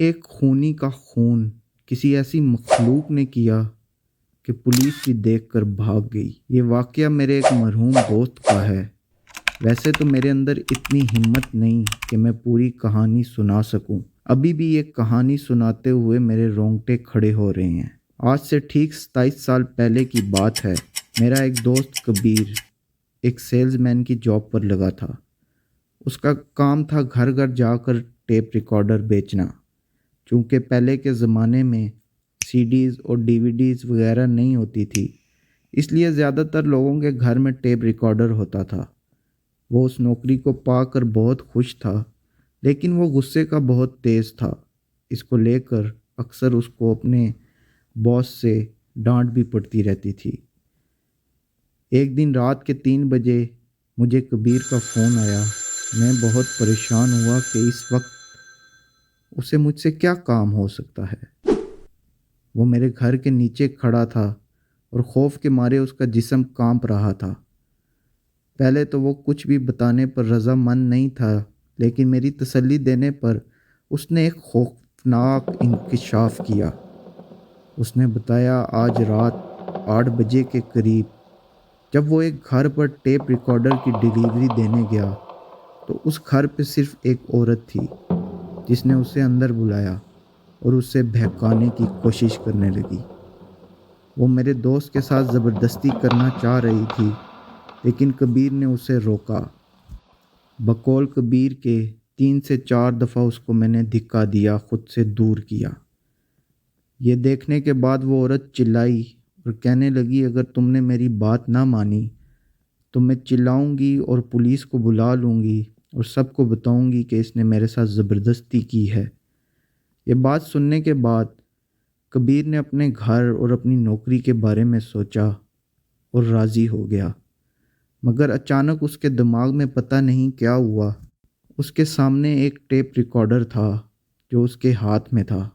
ایک خونی کا خون کسی ایسی مخلوق نے کیا کہ پولیس بھی دیکھ کر بھاگ گئی۔ یہ واقعہ میرے ایک مرحوم دوست کا ہے۔ ویسے تو میرے اندر اتنی ہمت نہیں کہ میں پوری کہانی سنا سکوں۔ ابھی بھی یہ کہانی سناتے ہوئے میرے رونگٹے کھڑے ہو رہے ہیں۔ آج سے ٹھیک 27 سال پہلے کی بات ہے۔ میرا ایک دوست کبیر ایک سیلز مین کی جاب پر لگا تھا۔ اس کا کام تھا گھر گھر جا کر ٹیپ ریکارڈر بیچنا۔ چونکہ پہلے کے زمانے میں سی ڈیز اور ڈی وی ڈیز وغیرہ نہیں ہوتی تھی، اس لیے زیادہ تر لوگوں کے گھر میں ٹیپ ریکارڈر ہوتا تھا۔ وہ اس نوکری کو پا کر بہت خوش تھا، لیکن وہ غصے کا بہت تیز تھا۔ اس کو لے کر اکثر اس کو اپنے باس سے ڈانٹ بھی پڑتی رہتی تھی۔ ایک دن رات کے 3 بجے مجھے کبیر کا فون آیا۔ میں بہت پریشان ہوا کہ اس وقت اسے مجھ سے کیا کام ہو سکتا ہے۔ وہ میرے گھر کے نیچے کھڑا تھا اور خوف کے مارے اس کا جسم کانپ رہا تھا۔ پہلے تو وہ کچھ بھی بتانے پر رضامند نہیں تھا، لیکن میری تسلی دینے پر اس نے ایک خوفناک انکشاف کیا۔ اس نے بتایا آج رات 8 بجے کے قریب جب وہ ایک گھر پر ٹیپ ریکارڈر کی ڈیلیوری دینے گیا تو اس گھر پہ صرف ایک عورت تھی جس نے اسے اندر بلایا اور اسے بہکانے کی کوشش کرنے لگی۔ وہ میرے دوست کے ساتھ زبردستی کرنا چاہ رہی تھی، لیکن کبیر نے اسے روکا۔ بقول کبیر کے 3 سے 4 دفعہ اس کو میں نے دھکا دیا، خود سے دور کیا۔ یہ دیکھنے کے بعد وہ عورت چلائی اور کہنے لگی اگر تم نے میری بات نہ مانی تو میں چلاؤں گی اور پولیس کو بلا لوں گی اور سب کو بتاؤں گی کہ اس نے میرے ساتھ زبردستی کی ہے۔ یہ بات سننے کے بعد کبیر نے اپنے گھر اور اپنی نوکری کے بارے میں سوچا اور راضی ہو گیا، مگر اچانک اس کے دماغ میں پتہ نہیں کیا ہوا۔ اس کے سامنے ایک ٹیپ ریکارڈر تھا جو اس کے ہاتھ میں تھا۔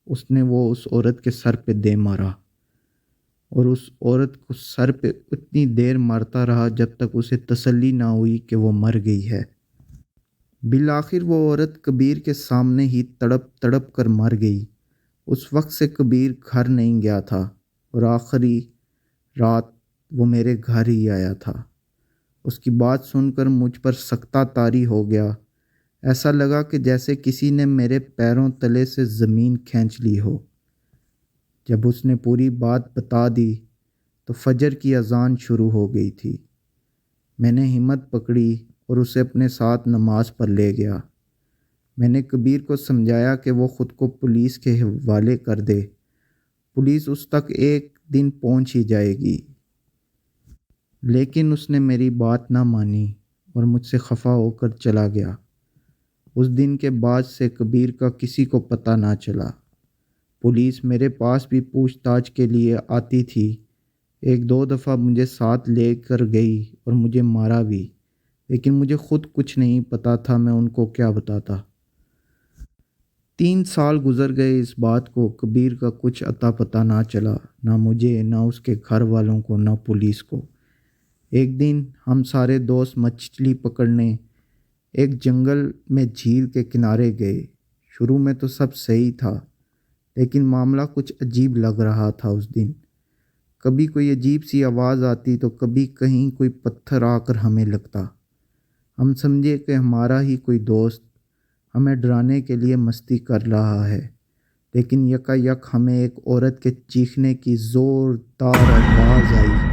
اس نے وہ اس عورت کے سر پہ دے مارا اور اس عورت کو سر پہ اتنی دیر مارتا رہا جب تک اسے تسلی نہ ہوئی کہ وہ مر گئی ہے۔ بالآخر وہ عورت کبیر کے سامنے ہی تڑپ تڑپ کر مر گئی۔ اس وقت سے کبیر گھر نہیں گیا تھا اور آخری رات وہ میرے گھر ہی آیا تھا۔ اس کی بات سن کر مجھ پر سکتہ طاری ہو گیا۔ ایسا لگا کہ جیسے کسی نے میرے پیروں تلے سے زمین کھینچ لی ہو۔ جب اس نے پوری بات بتا دی تو فجر کی اذان شروع ہو گئی تھی۔ میں نے ہمت پکڑی اور اسے اپنے ساتھ نماز پر لے گیا۔ میں نے کبیر کو سمجھایا کہ وہ خود کو پولیس کے حوالے کر دے، پولیس اس تک ایک دن پہنچ ہی جائے گی۔ لیکن اس نے میری بات نہ مانی اور مجھ سے خفا ہو کر چلا گیا۔ اس دن کے بعد سے کبیر کا کسی کو پتہ نہ چلا۔ پولیس میرے پاس بھی پوچھ تاچھ کے لیے آتی تھی۔ 1-2 دفعہ مجھے ساتھ لے کر گئی اور مجھے مارا بھی، لیکن مجھے خود کچھ نہیں پتا تھا میں ان کو کیا بتاتا۔ 3 سال گزر گئے اس بات کو، کبیر کا کچھ اتا پتہ نہ چلا، نہ مجھے، نہ اس کے گھر والوں کو، نہ پولیس کو۔ ایک دن ہم سارے دوست مچھلی پکڑنے ایک جنگل میں جھیل کے کنارے گئے۔ شروع میں تو سب صحیح تھا، لیکن معاملہ کچھ عجیب لگ رہا تھا اس دن۔ کبھی کوئی عجیب سی آواز آتی تو کبھی کہیں کوئی پتھر آ کر ہمیں لگتا۔ ہم سمجھے کہ ہمارا ہی کوئی دوست ہمیں ڈرانے کے لیے مستی کر رہا ہے، لیکن یکا یک ہمیں ایک عورت کے چیخنے کی زوردار آواز آئی۔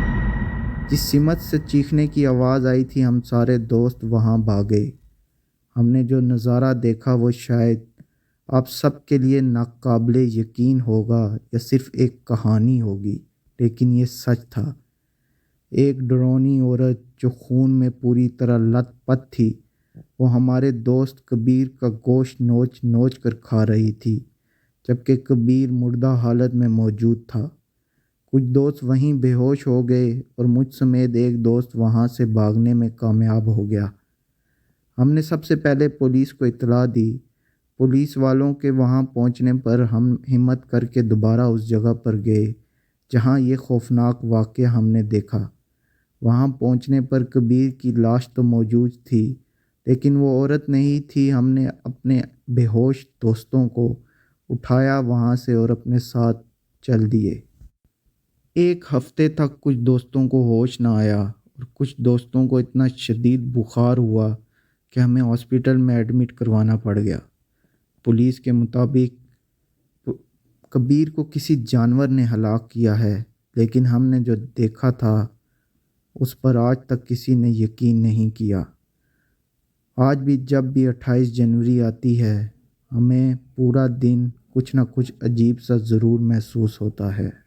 جس سمت سے چیخنے کی آواز آئی تھی ہم سارے دوست وہاں بھاگے۔ ہم نے جو نظارہ دیکھا وہ شاید آپ سب کے لیے ناقابل یقین ہوگا یا صرف ایک کہانی ہوگی، لیکن یہ سچ تھا۔ ایک ڈرونی عورت جو خون میں پوری طرح لت پت تھی، وہ ہمارے دوست کبیر کا گوشت نوچ نوچ کر کھا رہی تھی، جبکہ کبیر مردہ حالت میں موجود تھا۔ کچھ دوست وہیں بے ہوش ہو گئے اور مجھ سمیت ایک دوست وہاں سے بھاگنے میں کامیاب ہو گیا۔ ہم نے سب سے پہلے پولیس کو اطلاع دی۔ پولیس والوں کے وہاں پہنچنے پر ہم ہمت کر کے دوبارہ اس جگہ پر گئے جہاں یہ خوفناک واقعہ ہم نے دیکھا۔ وہاں پہنچنے پر کبیر کی لاش تو موجود تھی، لیکن وہ عورت نہیں تھی۔ ہم نے اپنے بے ہوش دوستوں کو اٹھایا وہاں سے اور اپنے ساتھ چل دیے۔ ایک ہفتے تک کچھ دوستوں کو ہوش نہ آیا اور کچھ دوستوں کو اتنا شدید بخار ہوا کہ ہمیں ہاسپٹل میں ایڈمٹ کروانا پڑ گیا۔ پولیس کے مطابق کبیر کو کسی جانور نے ہلاک کیا ہے، لیکن ہم نے جو دیکھا تھا اس پر آج تک کسی نے یقین نہیں کیا۔ آج بھی جب بھی 28 جنوری آتی ہے ہمیں پورا دن کچھ نہ کچھ عجیب سا ضرور محسوس ہوتا ہے۔